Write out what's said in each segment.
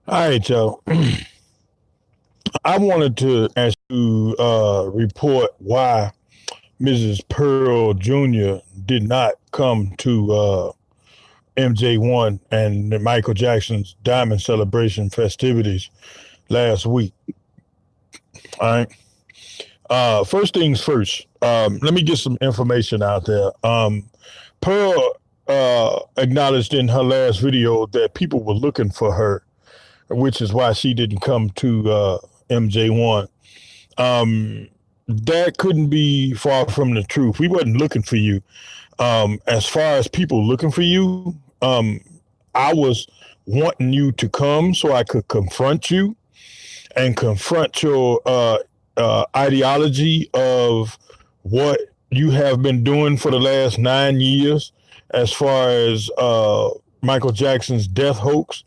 All right, Joe. I wanted to ask you report why Mrs. Pearl Jr. did not come to MJ1 and Michael Jackson's Diamond Celebration festivities last week. All right. First things first. Let me get some information out there. Pearl acknowledged in her last video that people were looking for her, which is why she didn't come to MJ1. That couldn't be far from the truth. We wasn't looking for you. As far as people looking for you, I was wanting you to come so I could confront you and confront your ideology of what you have been doing for the last 9 years as far as Michael Jackson's death hoax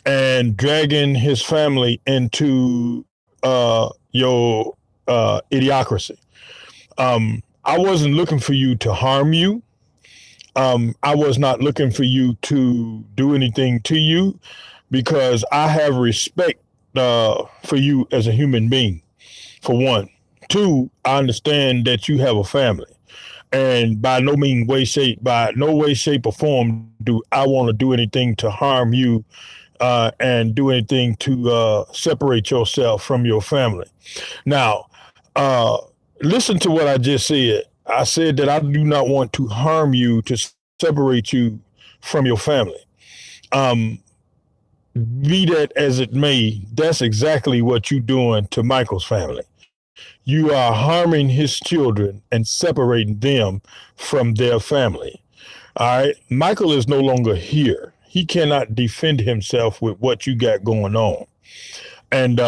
and dragging his family into your idiocracy. I wasn't looking for you to harm you. I was not looking for you to do anything to you because I have respect for you as a human being, for one. Two, I understand that you have a family. And by no way, shape, or form do I want to do anything to harm you and do anything to separate yourself from your family. Now, uh, listen to what I just said. I said that I do not want to harm you to separate you from your family. Um, be that as it may, that's exactly what you're doing to Michael's family. You are harming his children and separating them from their family. All right. Michael is no longer here. He cannot defend himself with what you got going on. And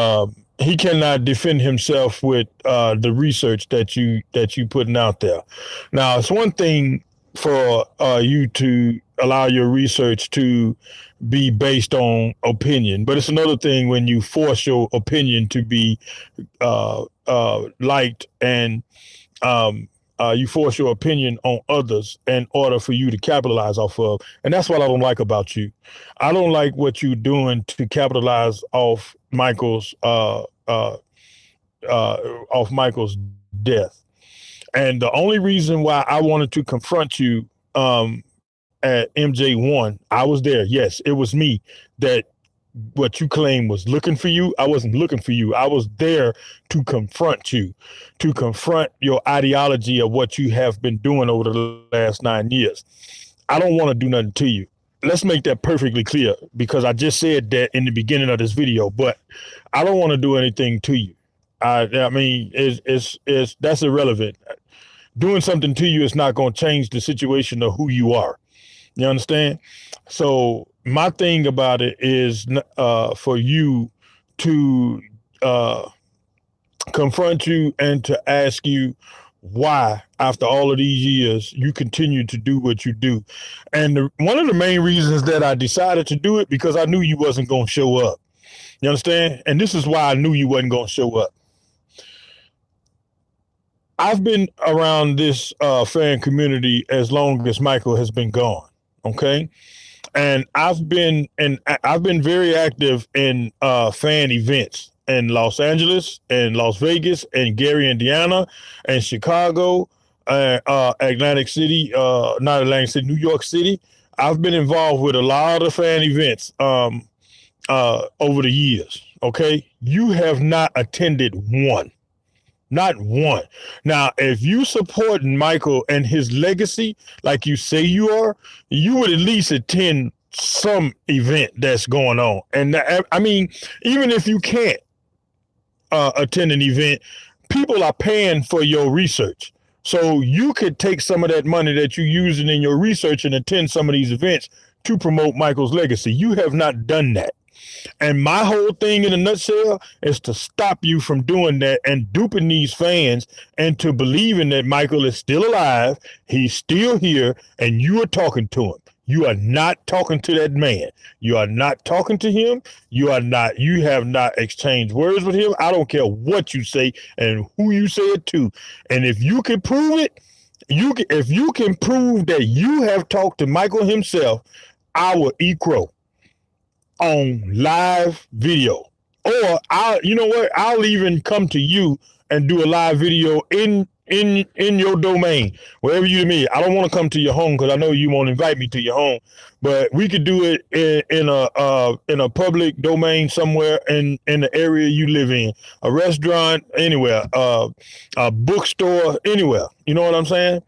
he cannot defend himself with the research that you putting out there. Now, it's one thing for you to allow your research to be based on opinion, but it's another thing when you force your opinion to be liked and you force your opinion on others in order for you to capitalize off of. And that's what I don't like about you. I don't like what you're doing to capitalize off Michael's death. And the only reason why I wanted to confront you at MJ1, I was there. Yes, it was me that what you claim was looking for you. I wasn't looking for you. I was there to confront you, to confront your ideology of what you have been doing over the last 9 years. I don't want to do nothing to you. Let's make that perfectly clear because I just said that in the beginning of this video, but I don't want to do anything to you. I mean, it's that's irrelevant. Doing something to you is not going to change the situation of who you are. You understand? So my thing about it is for you to confront you and to ask you why, after all of these years, you continue to do what you do. And one of the main reasons that I decided to do it because I knew you wasn't going to show up. You understand? And this is why I knew you wasn't going to show up. I've been around this fan community as long as Michael has been gone. Okay. And I've been very active in fan events in Los Angeles and Las Vegas and Gary, Indiana and Chicago, Atlantic City, not Atlantic City, New York City. I've been involved with a lot of fan events over the years. Okay. You have not attended one. Not one. Now, if you support Michael and his legacy, like you say you are, you would at least attend some event that's going on. And I mean, even if you can't attend an event, people are paying for your research. So you could take some of that money that you're using in your research and attend some of these events to promote Michael's legacy. You have not done that. And my whole thing in a nutshell is to stop you from doing that and duping these fans into believing that Michael is still alive, he's still here, and you are talking to him. You are not talking to that man. You are not talking to him. You have not exchanged words with him. I don't care what you say and who you say it to. And if you can prove it, if you can prove that you have talked to Michael himself, I will eat crow. on live video. Or you know what? I'll even come to you and do a live video in your domain, wherever you mean. I don't want to come to your home because I know you won't invite me to your home, but we could do it in a public domain somewhere in the area you live in, a restaurant, anywhere, a bookstore, anywhere. You know what I'm saying?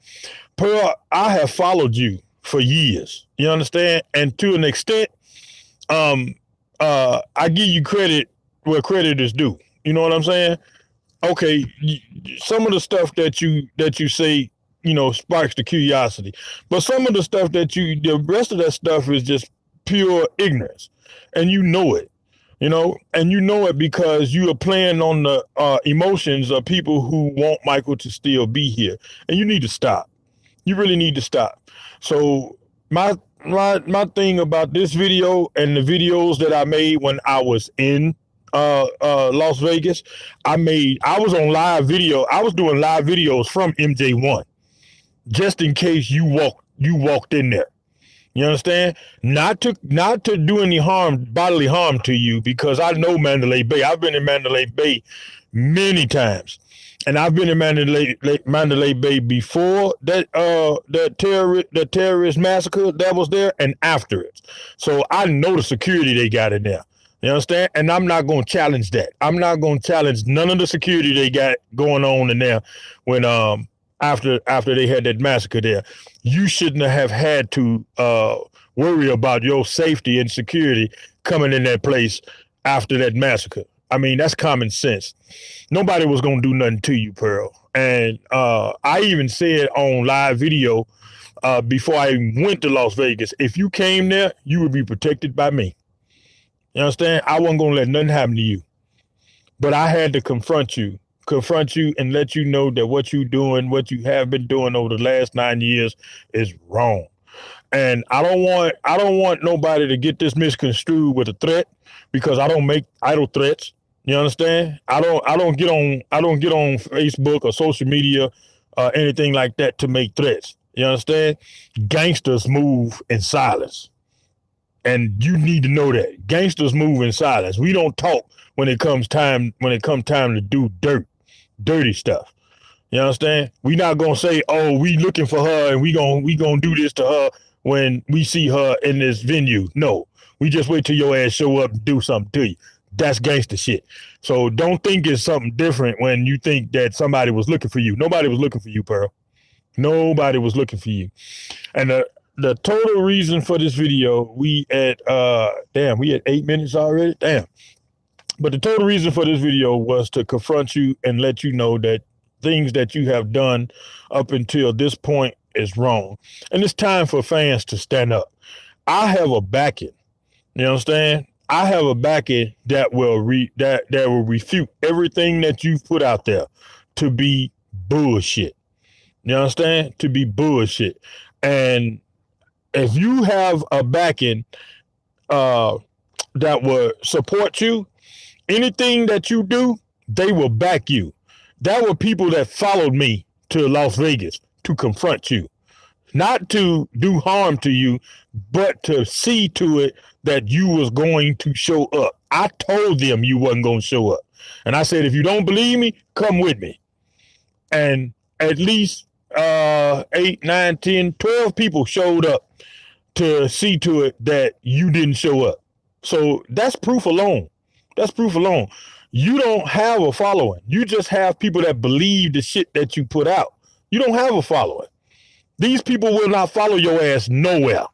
Pearl, I have followed you for years. You understand? And to an extent, I give you credit where credit is due. You know what I'm saying? Okay, some of the stuff that you say, sparks the curiosity, but some of the stuff the rest of that stuff is just pure ignorance, and you know it. And you know it because you are playing on the emotions of people who want Michael to still be here, and you need to stop. You really need to stop. So my thing about this video and the videos that I made when I was in Las Vegas, I was on live video. I was doing live videos from MJ1 just in case you walked in there. You understand? Not to do any bodily harm to you, because I know Mandalay Bay. I've been in Mandalay Bay many times. And I've been in Mandalay Bay before the terrorist massacre that was there and after it. So I know the security they got in there. You understand? And I'm not going to challenge that. I'm not going to challenge none of the security they got going on in there when after they had that massacre there. You shouldn't have had to worry about your safety and security coming in that place after that massacre. I mean, that's common sense. Nobody was going to do nothing to you, Pearl. And I even said on live video before I even went to Las Vegas, if you came there, you would be protected by me. You understand? I wasn't going to let nothing happen to you. But I had to confront you and let you know that what you're doing, what you have been doing over the last 9 years is wrong. And I don't want nobody to get this misconstrued with a threat, because I don't make idle threats. You understand? I don't get on Facebook or social media anything like that to make threats. You understand? Gangsters move in silence. And you need to know that. Gangsters move in silence. We don't talk when it comes time to do dirty stuff. You understand? We not gonna say, oh, we looking for her and we gonna do this to her when we see her in this venue. No. We just wait till your ass show up and do something to you. That's gangster shit. So don't think it's something different when you think that somebody was looking for you. Nobody was looking for you, Pearl. Nobody was looking for you. And the total reason for this video, we at 8 minutes already. Damn. But the total reason for this video was to confront you and let you know that things that you have done up until this point is wrong. And it's time for fans to stand up. I have a backing. You understand? I have a backing that will refute everything that you've put out there to be bullshit. You understand? To be bullshit. And if you have a backing that will support you, anything that you do, they will back you. That were people that followed me to Las Vegas to confront you. Not to do harm to you, but to see to it that you was going to show up. I told them you wasn't going to show up. And I said, if you don't believe me, come with me. And at least 8, 9, 10, 12 people showed up to see to it that you didn't show up. So that's proof alone. That's proof alone. You don't have a following. You just have people that believe the shit that you put out. You don't have a following. These people will not follow your ass nowhere.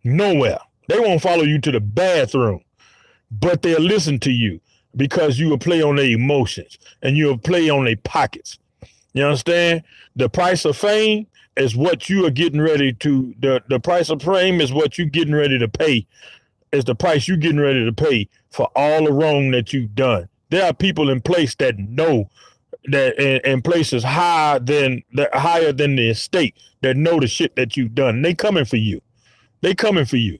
Nowhere. They won't follow you to the bathroom, but they'll listen to you because you will play on their emotions and you'll play on their pockets. You understand? The price of fame is what you are getting ready to, the price of fame is what you're getting ready to pay. Is the price you're getting ready to pay for all the wrong that you've done. There are people in place that know that in places higher than the estate that know the shit that you've done. They coming for you. They coming for you.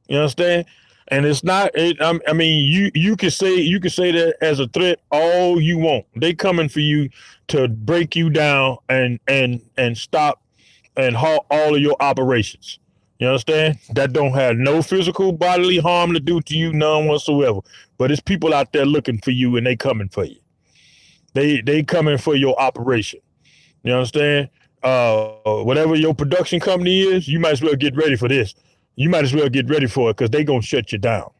You understand? And it's not. I mean, you can say that as a threat all you want. They coming for you to break you down and stop and halt all of your operations. You understand? That don't have no physical bodily harm to do to you, none whatsoever. But it's people out there looking for you, and they coming for you. They coming for your operation. You understand? Whatever your production company is, you might as well get ready for this. You might as well get ready for it because they gonna shut you down.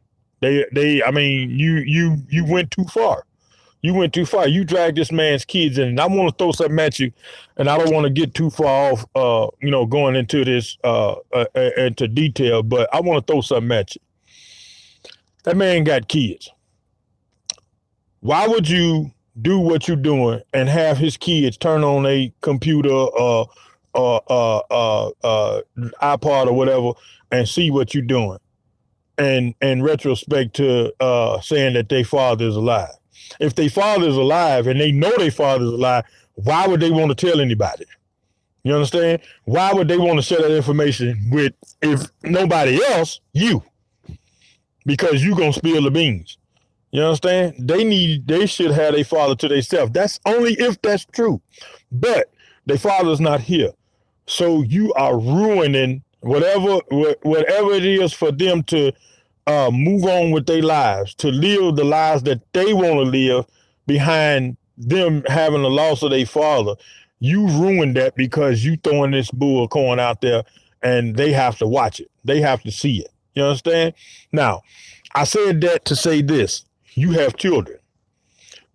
I mean, you went too far. You went too far. You dragged this man's kids in. And I want to throw something at you, and I don't want to get too far off, going into this, into detail, but I want to throw something at you. That man got kids. Why would you do what you're doing and have his kids turn on a computer iPod or whatever and see what you're doing? And in retrospect to saying that their father is alive. If their father is alive and they know their father is alive, why would they want to tell anybody? You understand? Why would they want to share that information with, if nobody else, you? Because you gonna spill the beans. You understand? They should have their father to themselves. That's only if that's true. But their father's not here. So you are ruining whatever it is for them to move on with their lives, to live the lives that they want to live behind them having the loss of their father. You ruined that because you throwing this bull corn out there, and they have to watch it. They have to see it. You understand? Now, I said that to say this. You have children.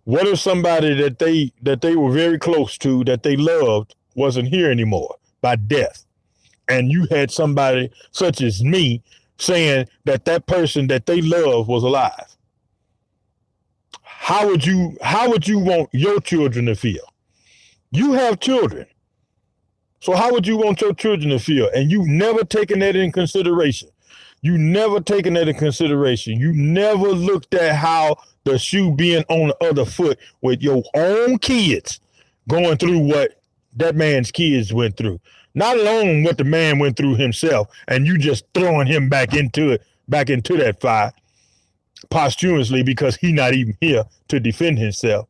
What if somebody that they were very close to, that they loved, wasn't here anymore by death? And you had somebody such as me saying that person that they love was alive. How would you want your children to feel? You have children. So how would you want your children to feel? And you've never taken that in consideration. You never taken that in consideration. You never looked at how the shoe being on the other foot with your own kids going through what that man's kids went through. Not alone what the man went through himself, and you just throwing him back into that fire posthumously because he not even here to defend himself.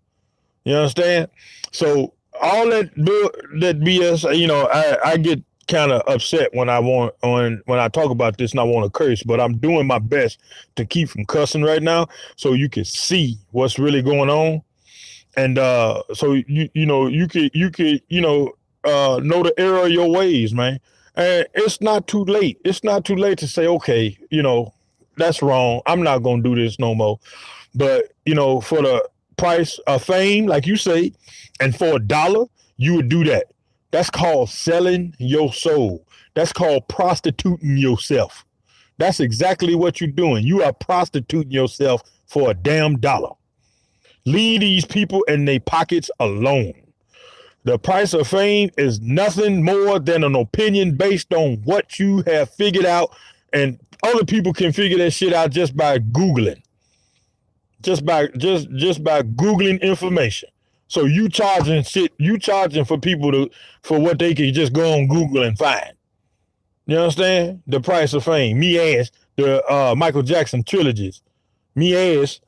You understand? So all that BS, I get kind of upset when I talk about this and I want to curse, but I'm doing my best to keep from cussing right now so you can see what's really going on. And so you could know the error of your ways, man. And it's not too late. It's not too late to say, okay, that's wrong. I'm not going to do this no more. But, for the price of fame, like you say, and for $1, you would do that. That's called selling your soul. That's called prostituting yourself. That's exactly what you're doing. You are prostituting yourself for a damn $1. Leave these people in their pockets alone. The price of fame is nothing more than an opinion based on what you have figured out, and other people can figure that shit out just by Googling. Just by Googling information. So you charging for people for what they can just go on Google and find. You understand? The price of fame. Me ass the Michael Jackson trilogies. Me ass.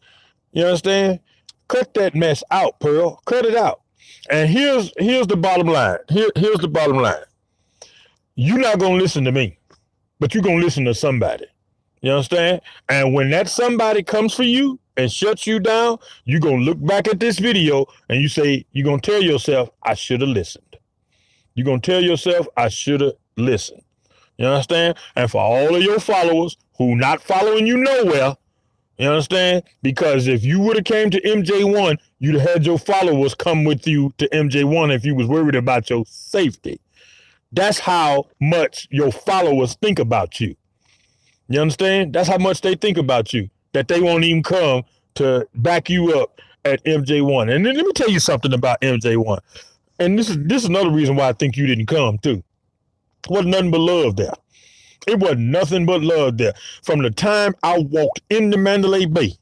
You understand? Cut that mess out, Pearl. Cut it out. And here's the bottom line. Here's the bottom line. You're not gonna listen to me, but you're gonna listen to somebody. You understand? And when that somebody comes for you and shuts you down, you're gonna look back at this video and you're gonna tell yourself, I should have listened. You're gonna tell yourself, I should have listened. You understand? And for all of your followers who not following you nowhere, you understand? Because if you would have came to MJ1, you'd have had your followers come with you to MJ1 if you was worried about your safety. That's how much your followers think about you. You understand? That's how much they think about you, that they won't even come to back you up at MJ1. And then let me tell you something about MJ1. And this is another reason why I think you didn't come too. It wasn't nothing but love there. It wasn't nothing but love there. From the time I walked into Mandalay Bay,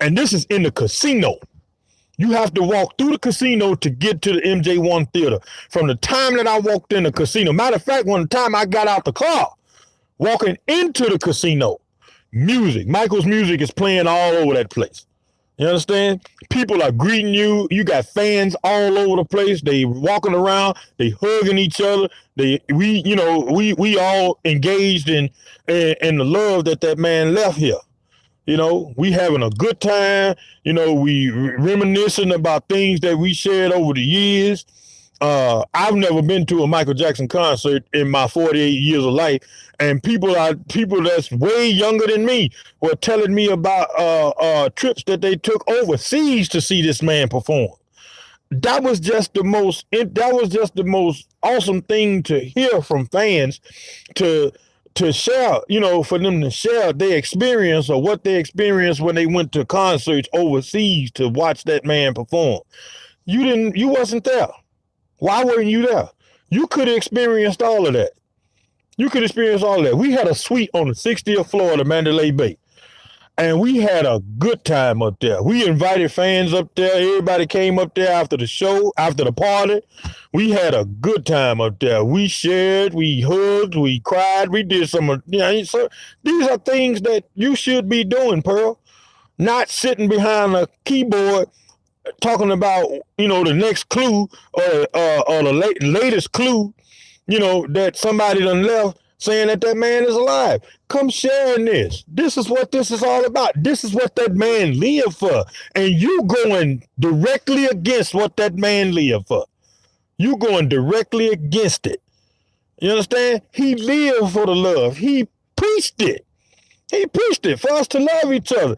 and this is in the casino. You have to walk through the casino to get to the MJ1 theater. From the time that I walked in the casino, matter of fact, one time I got out the car, walking into the casino, Michael's music is playing all over that place. You understand? People are greeting you. You got fans all over the place. They walking around. They hugging each other. We all engaged in the love that man left here. We having a good time. We reminiscing about things that we shared over the years. I've never been to a Michael Jackson concert in my 48 years of life, and people that's way younger than me were telling me about trips that they took overseas to see this man perform. That was just the most awesome thing to hear from fans, to share, for them to share their experience or what they experienced when they went to concerts overseas to watch that man perform. You wasn't there. Why weren't you there? You could have experienced all of that. We had a suite on the 60th floor of the Mandalay Bay, and we had a good time up there. We invited fans up there. Everybody came up there after the show, after the party. We had a good time up there. We shared, we hugged, we cried, we did some of, so these are things that you should be doing, Pearl. Not sitting behind a keyboard talking about, the next clue or the latest clue, that somebody done left, saying that man is alive. Come sharing this. This is what this is all about. This is what that man lived for. And you going directly against what that man lived for. You going directly against it. You understand? He lived for the love. He preached it. For us to love each other.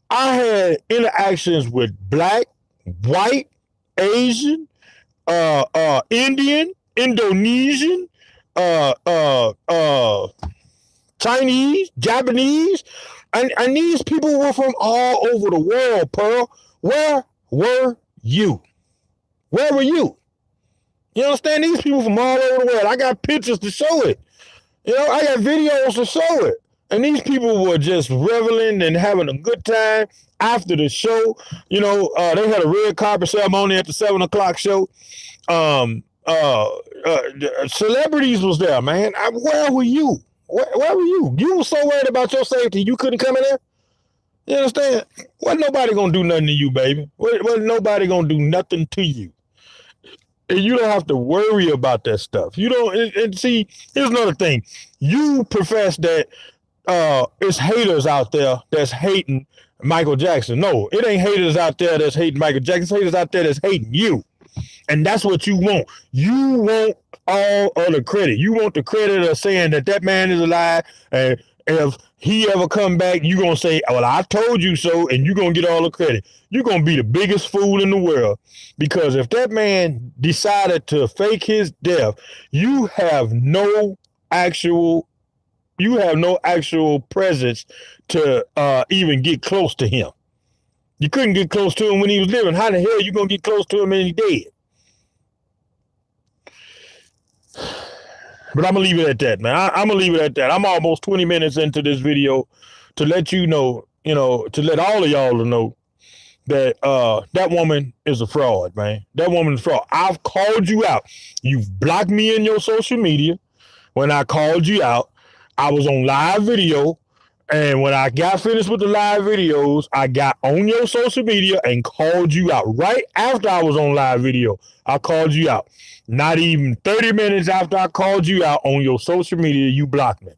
I had interactions with black, white, Asian, Indian, Indonesian, Chinese, Japanese, and these people were from all over the world, Pearl. Where were you? Where were you? You understand? These people from all over the world. I got pictures to show it. I got videos to show it. And these people were just reveling and having a good time after the show. They had a red carpet ceremony at the 7:00 show. Celebrities was there, man. Where were you? Where were you? You were so worried about your safety, you couldn't come in there? You understand? Wasn't nobody gonna do nothing to you, baby. Wasn't nobody gonna do nothing to you. And you don't have to worry about that stuff. You don't, and see, here's another thing. You profess that it's haters out there that's hating Michael Jackson. No, it ain't haters out there that's hating Michael Jackson. It's haters out there that's hating you. And that's what you want. You want all of the credit. You want the credit of saying that man is alive. And if he ever come back, you're going to say, well, I told you so. And you're going to get all the credit. You're going to be the biggest fool in the world. Because if that man decided to fake his death, you have no actual presence to even get close to him. You couldn't get close to him when he was living. How the hell are you going to get close to him when he's dead? But I'm going to leave it at that, man. I'm going to leave it at that. I'm almost 20 minutes into this video to let you know, to let all of y'all know that that woman is a fraud, man. That woman is a fraud. I've called you out. You've blocked me in your social media. When I called you out, I was on live video. And when I got finished with the live videos, I got on your social media and called you out. Right after I was on live video, I called you out. Not even 30 minutes after I called you out on your social media, you blocked me.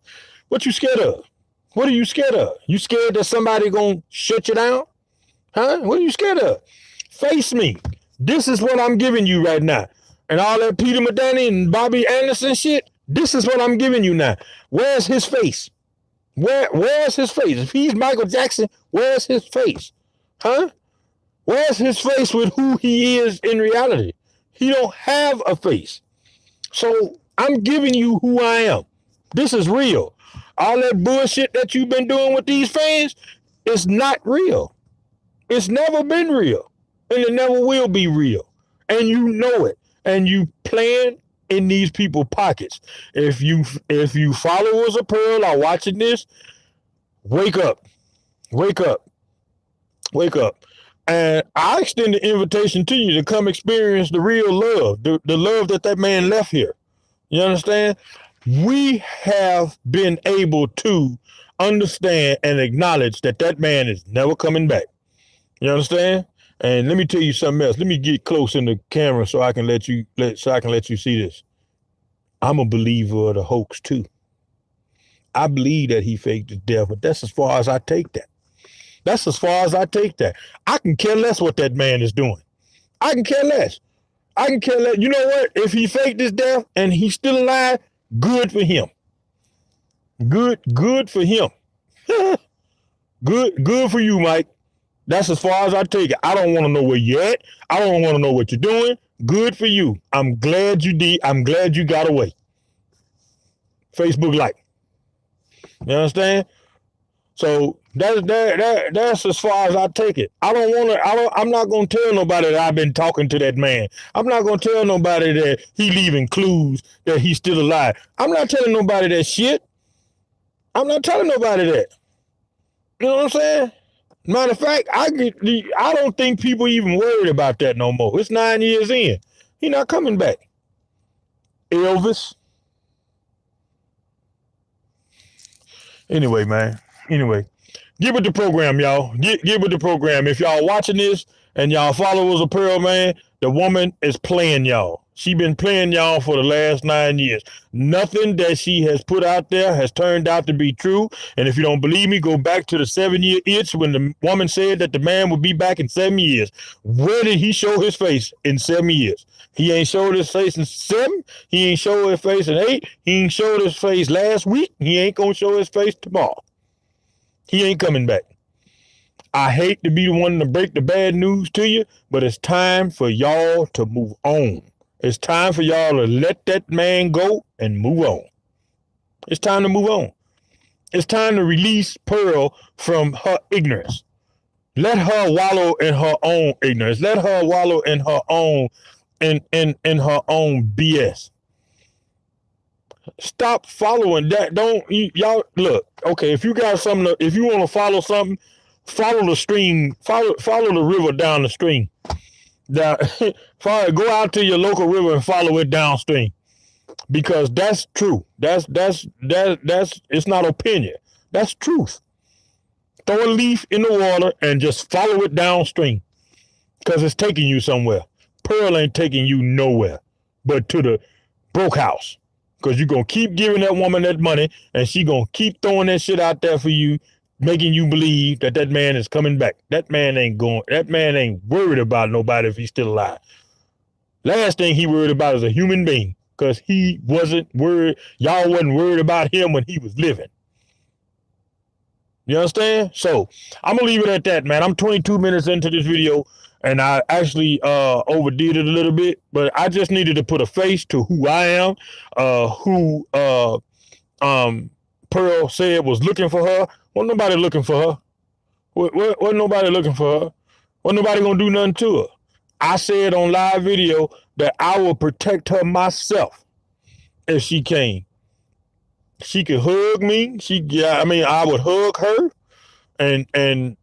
What you scared of? What are you scared of? You scared that somebody gonna shut you down? Huh? What are you scared of? Face me. This is what I'm giving you right now. And all that Peter Madani and Bobby Anderson shit, this is what I'm giving you now. Where's his face? Where's his face? If he's Michael Jackson, where's his face? Huh? Where's his face with who he is in reality? He don't have a face. So I'm giving you who I am. This is real. All that bullshit that you've been doing with these fans is not real. It's never been real. And it never will be real. And you know it. And you playing in these people's pockets. If you followers of Pearl are watching this, wake up. Wake up. Wake up. And I extend the invitation to you to come experience the real love, the love that man left here. You understand? We have been able to understand and acknowledge that man is never coming back. You understand? And let me tell you something else. Let me get close in the camera so I can let you see this. I'm a believer of the hoax too. I believe that he faked his death, but that's as far as I take that. That's as far as I take that. I can care less what that man is doing. I can care less. I can care less. You know what? If he faked his death and he's still alive, good for him. Good for him. Good for you, Mike. That's as far as I take it. I don't want to know where you're at. I don't want to know what you're doing. Good for you. I'm glad you did. I'm glad you got away. Facebook like. You understand? So that's as far as I take it. I'm not gonna tell nobody that I've been talking to that man. I'm not gonna tell nobody that he leaving clues that he's still alive. I'm not telling nobody that shit. I'm not telling nobody that. You know what I'm saying? Matter of fact, I don't think people even worried about that no more. It's 9 years in. He not coming back. Elvis. Anyway, man. Anyway, get with the program, y'all. Get with the program. If y'all watching this and y'all followers of Pearl, man, the woman is playing y'all. She been playing y'all for the last 9 years. Nothing that she has put out there has turned out to be true. And if you don't believe me, go back to the 7-year itch when the woman said that the man would be back in 7 years. Where did he show his face in 7 years? He ain't showed his face in 7. He ain't showed his face in 8. He ain't showed his face last week. He ain't gonna show his face tomorrow. He ain't coming back. I hate to be the one to break the bad news to you, but it's time for y'all to move on. It's time for y'all to let that man go and move on. It's time to move on. It's time to release Pearl from her ignorance. Let her wallow in her own ignorance. Let her wallow in her own in her own BS. Stop following that. Y'all look, okay, if you got something if you want to follow something, follow the stream, follow the river down the stream. Go out to your local river and follow it downstream. Because that's true. That's it's not opinion. That's truth. Throw a leaf in the water and just follow it downstream. Because it's taking you somewhere. Pearl ain't taking you nowhere but to the broke house. Because you're going to keep giving that woman that money and she going to keep throwing that shit out there for you, making you believe that that man is coming back. That man ain't worried about nobody if he's still alive. Last thing he worried about is a human being because he wasn't worried. Y'all wasn't worried about him when he was living. You understand? So I'm going to leave it at that, man. I'm 22 minutes into this video. And I actually overdid it a little bit, but I just needed to put a face to who I am, who Pearl said was looking for her. Wasn't nobody looking for her. Wasn't nobody looking for her. Wasn't nobody gonna do nothing to her. I said on live video that I will protect her myself if she came. She could hug me. I would hug her and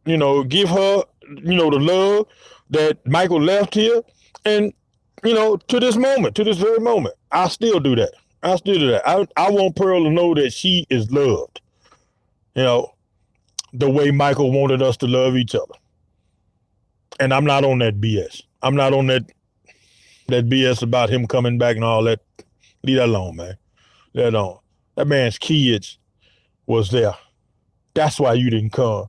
give her, the love that Michael left here. And, to this very moment, I still do that. I want Pearl to know that she is loved, the way Michael wanted us to love each other. And I'm not on that BS. I'm not on that BS about him coming back and all that. Leave that alone, man. Leave that alone. That man's kids was there. That's why you didn't come.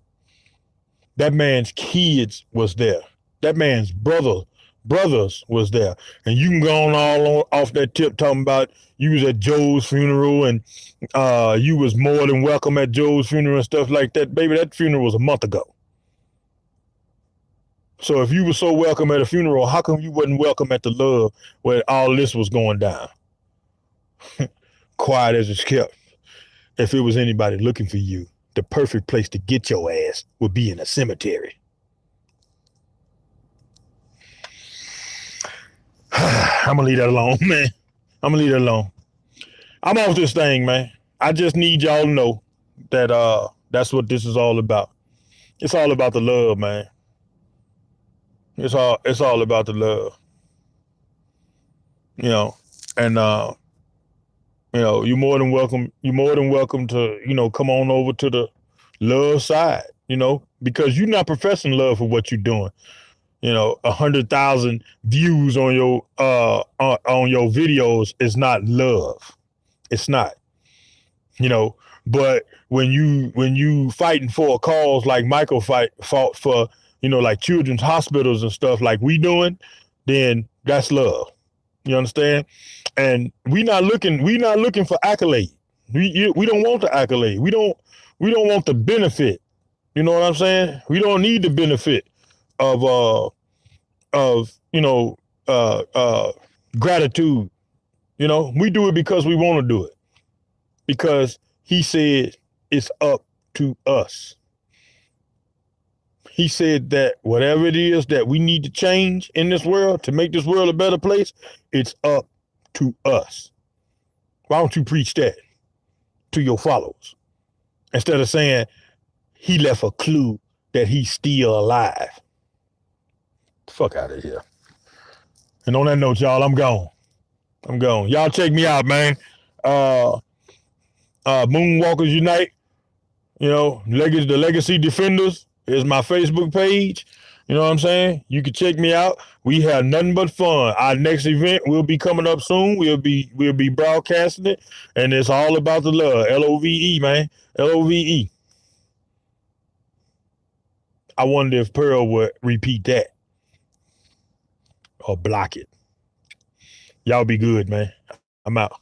That man's kids was there. That man's brothers was there. And you can go on all off that tip talking about you was at Joe's funeral and you was more than welcome at Joe's funeral and stuff like that. Baby, that funeral was a month ago. So if you were so welcome at a funeral, how come you wasn't welcome at the love where all this was going down? Quiet as it's kept. If it was anybody looking for you, the perfect place to get your ass would be in a cemetery. I'm gonna leave that alone, man. I'm gonna leave that alone. I'm off this thing, man. I just need y'all to know that that's what this is all about. It's all about the love, man. It's all about the love. And you're more than welcome to, come on over to the love side, because you're not professing love for what you're doing. 100,000 views on your videos is not love. It's not. But when you fighting for a cause like Michael fought for, like children's hospitals and stuff like we doing, then that's love. You understand? And we not looking for accolade. We don't want the accolade. We don't want the benefit. You know what I'm saying? We don't need the benefit of gratitude. We do it because we want to do it. Because he said it's up to us. He said that whatever it is that we need to change in this world to make this world a better place, it's up to us. Why don't you preach that to your followers instead of saying he left a clue that he's still alive? Fuck out of here. And on that note, y'all, I'm gone. Y'all check me out, man. Moonwalkers Unite, the Legacy Defenders is my Facebook page. You know what I'm saying? You can check me out. We have nothing but fun. Our next event will be coming up soon. We'll be broadcasting it, and it's all about the love. LOVE, man. LOVE. I wonder if Pearl would repeat that or block it. Y'all be good, man. I'm out.